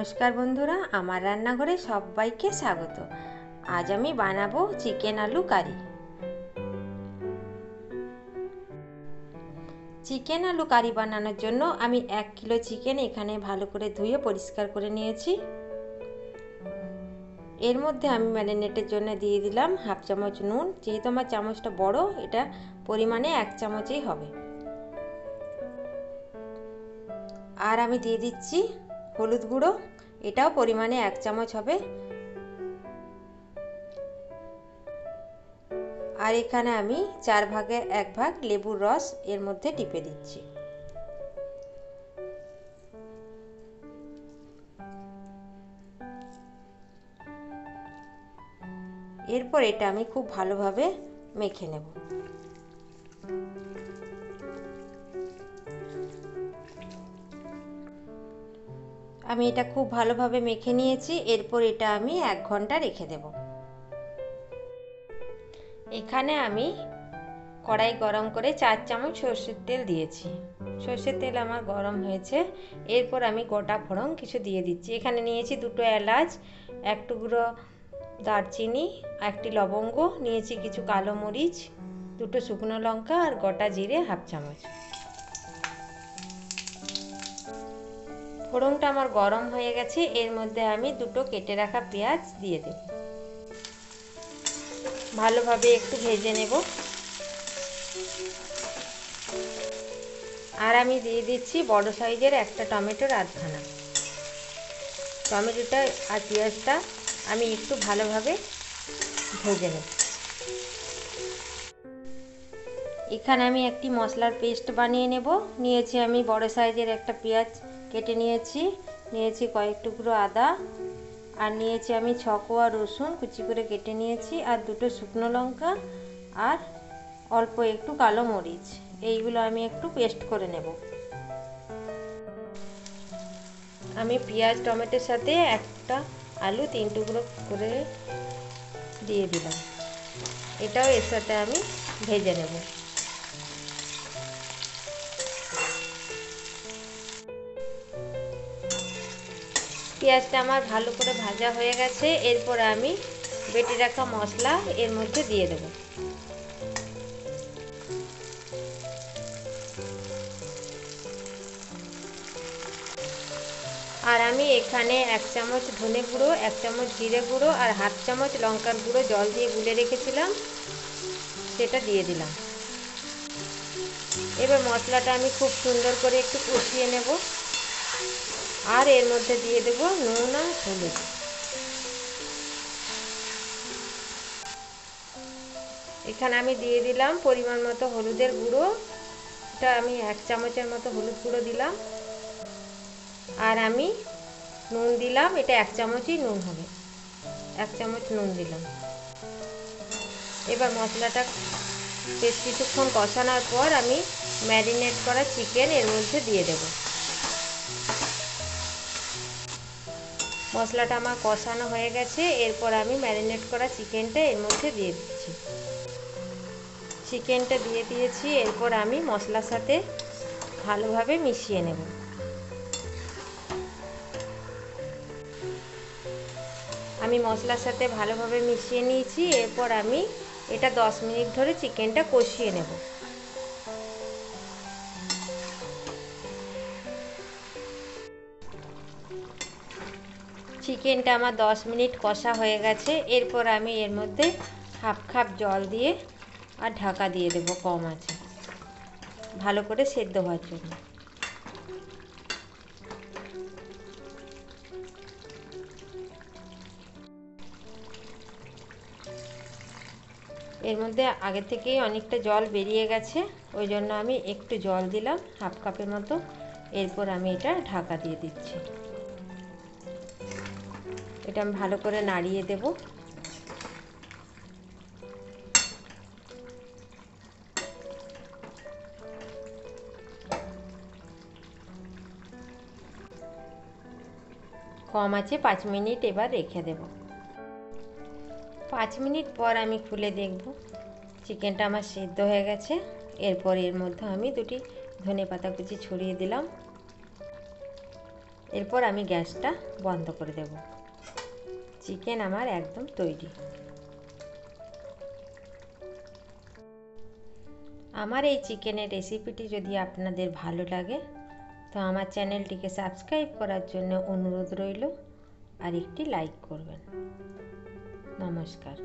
নমস্কার বন্ধুরা, আমার রান্নাঘরে সবাইকে স্বাগত। আজ আমি বানাবো চিকেন আলু কারি। চিকেন আলু কারি বানানোর জন্য আমি 1 কিলো চিকেন এখানে ভালো করে ধুয়ে পরিষ্কার করে নিয়েছি। এর মধ্যে আমি ম্যারিনেটের জন্য দিয়ে দিলাম হাফ চামচ নুন। যেহেতু আমার চামচটা বড়, এটা পরিমাণে 1 চামচই হবে। আর আমি দিয়ে দিচ্ছি হলুদ গুঁড়ো, এটাও পরিমাণে 1 চামচ হবে। আর এখানে আমি 4 ভাগের 1 ভাগ লেবুর রস এর মধ্যে টিপে দিচ্ছি। এরপর এটা আমি খুব ভালোভাবে মেখে নেব। আমি এটা খুব ভালোভাবে মেখে নিয়েছি। এরপর এটা আমি 1 ঘন্টা রেখে দেব। এখানে আমি কড়াই গরম করে 4 চামচ সরষের তেল দিয়েছি। সরষের তেল আমার গরম হয়েছে। এরপর আমি গোটা ফোড়ন কিছু দিয়ে দিচ্ছি। এখানে নিয়েছি 2টো এলাচ, 1 টুকরো দারচিনি, 1টি লবঙ্গ, নিয়েছি কিছু কালো মরিচ, 2টো শুকনো লঙ্কা আর গোটা জিরে হাফ চামচ। ফোড়নটা আমার গরম হয়ে গেছে। এর মধ্যে আমি 2টো কেটে রাখা পেঁয়াজ দিয়ে দেব। ভালোভাবে একটু ভেজে নেব। আর আমি দিয়ে দিচ্ছি বড় সাইজের একটা টমেটোর আধখানা। টমেটোটা আর পেঁয়াজটা আমি একটু ভালোভাবে ভেজে নেব। এখানে আমি একটি মশলার পেস্ট বানিয়ে নেব। নিয়েছি আমি বড় সাইজের একটা পেঁয়াজ কেটে নিয়েছি কয়েক টুকরো আদা, আর নিয়েছি আমি 6 কোয়া রসুন কুচি করে কেটে নিয়েছি, আর 2টো শুকনো লঙ্কা আর অল্প একটু কালো মরিচ। এইগুলো আমি একটু পেস্ট করে নেব। আমি পেঁয়াজ টমেটোর সাথে একটা আলু 3 টুকরো করে দিয়ে দিলাম। এটাও এর সাথে আমি ভেজে নেব। পেঁয়াজটা আমার ভালো করে ভাজা হয়ে গেছে। এরপর আমি বেটে রাখা মশলা এর মধ্যে দিয়ে দেব। আর আমি এখানে 1 চামচ ধনে গুঁড়ো, 1 চামচ জিরে গুঁড়ো আর হাফ চামচ লঙ্কার গুঁড়ো জল দিয়ে গুলে রেখেছিলাম, সেটা দিয়ে দিলাম। এবার মশলাটা আমি খুব সুন্দর করে একটু কষিয়ে নেব। আর এর মধ্যে দিয়ে দেব নুন আর হলুদ। এখানে আমি দিয়ে দিলাম পরিমাণ মতো হলুদের গুঁড়ো। এটা আমি 1 চামচের মতো হলুদ গুঁড়ো দিলাম। আর আমি নুন দিলাম, এটা 1 চামচই নুন হবে, 1 চামচ নুন দিলাম। এবার মশলাটা বেশ কিছুক্ষণ কষানোর পর আমি ম্যারিনেট করা চিকেন এর মধ্যে দিয়ে দেব। মশলাটা আমার কষানো হয়ে গেছে। এরপর আমি ম্যারিনেট করা চিকেনটা এর মধ্যে দিয়ে দিচ্ছি। চিকেনটা দিয়ে দিয়েছি। এরপর আমি মশলার সাথে ভালোভাবে মিশিয়ে নেব। আমি মশলার সাথে ভালোভাবে মিশিয়ে নিয়েছি। এরপর আমি এটা 10 মিনিট ধরে চিকেনটা কষিয়ে নেব। চিকেনটা আমার 10 মিনিট কষা হয়ে গেছে। এরপর আমি এর মধ্যে হাফ কাপ জল দিয়ে আর ঢাকা দিয়ে দেব কম আঁচে, ভালো করে সেদ্ধ হওয়ার জন্য। এর মধ্যে আগে থেকেই অনেকটা জল বেরিয়ে গেছে, ওই জন্য আমি একটু জল দিলাম হাফ কাপের মতো। এরপর আমি এটা ঢাকা দিয়ে দিচ্ছি। এটা আমি ভালো করে নাড়িয়ে দেব। কম আছে 5 মিনিট এবার রেখে দেব। 5 মিনিট পর আমি খুলে দেখব চিকেনটা আমার সিদ্ধ হয়ে গেছে। এরপর এর মধ্যে আমি 2টি ধনেপাতা কুচি ছড়িয়ে দিলাম। এরপর আমি গ্যাসটা বন্ধ করে দেব। চিকেন আমার একদম তৈরি। আমার এই চিকেনের রেসিপিটি যদি আপনাদের ভালো লাগে তো আমার চ্যানেলটিকে সাবস্ক্রাইব করার জন্য অনুরোধ রইল, আর একটি লাইক করবেন। নমস্কার।